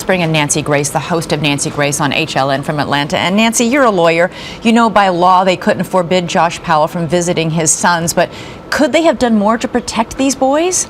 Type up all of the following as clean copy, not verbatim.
bring in Nancy Grace, the host of Nancy Grace on HLN from Atlanta. And Nancy, you're a lawyer. You know, by law, they couldn't forbid Josh Powell from visiting his sons, but could they have done more to protect these boys?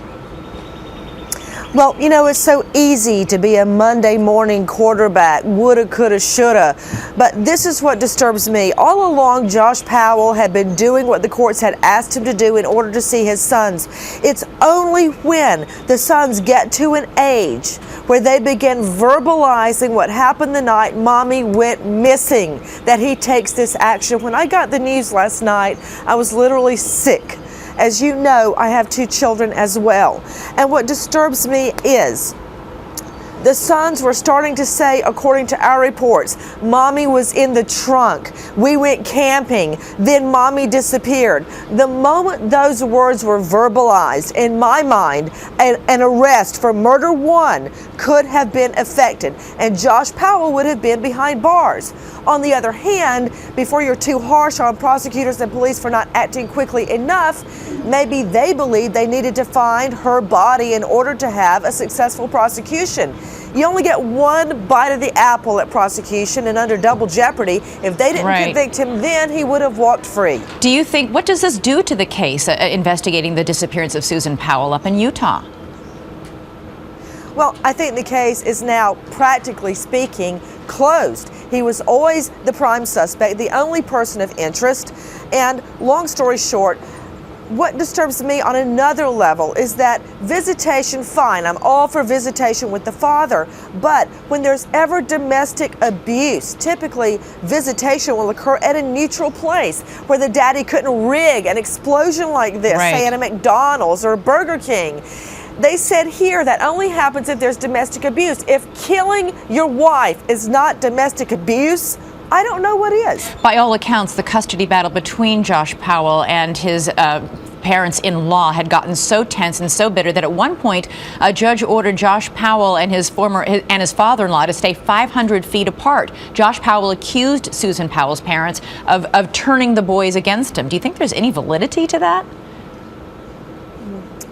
Well, you know, it's so easy to be a Monday morning quarterback, woulda, coulda, shoulda. But this is what disturbs me. All along, Josh Powell had been doing what the courts had asked him to do in order to see his sons. It's only when the sons get to an age where they begin verbalizing what happened the night Mommy went missing that he takes this action. When I got the news last night, I was literally sick. As you know, I have 2 children as well. And what disturbs me is the sons were starting to say, according to our reports, Mommy was in the trunk. We went camping. Then Mommy disappeared. The moment those words were verbalized, in my mind, an arrest for murder 1 could have been effected, and Josh Powell would have been behind bars. On the other hand, before you're too harsh on prosecutors and police for not acting quickly enough, maybe they believed they needed to find her body in order to have a successful prosecution. You only get 1 bite of the apple at prosecution, and under double jeopardy, if they didn't convict him then, he would have walked free. Do you think, what does this do to the case investigating the disappearance of Susan Powell up in Utah? Well, I think the case is now, practically speaking, closed. He was always the prime suspect, the only person of interest, and long story short, what disturbs me on another level is that visitation, fine, I'm all for visitation with the father, but when there's ever domestic abuse, typically visitation will occur at a neutral place where the daddy couldn't rig an explosion like this, say at a McDonald's or a Burger King. They said here that only happens if there's domestic abuse. If killing your wife is not domestic abuse, I don't know what is. By all accounts, the custody battle between Josh Powell and his parents-in-law had gotten so tense and so bitter that at one point a judge ordered Josh Powell and his father-in-law to stay 500 feet apart. Josh Powell accused Susan Powell's parents of turning the boys against him. Do you think there's any validity to that?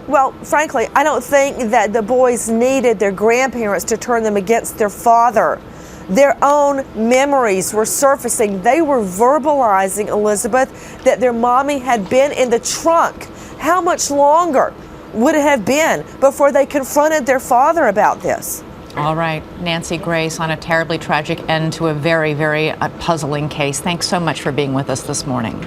Well, frankly, I don't think that the boys needed their grandparents to turn them against their father. Their own memories were surfacing. They were verbalizing, Elizabeth, that their mommy had been in the trunk. How much longer would it have been before they confronted their father about this? All right, Nancy Grace, on a terribly tragic end to a very, very puzzling case. Thanks so much for being with us this morning.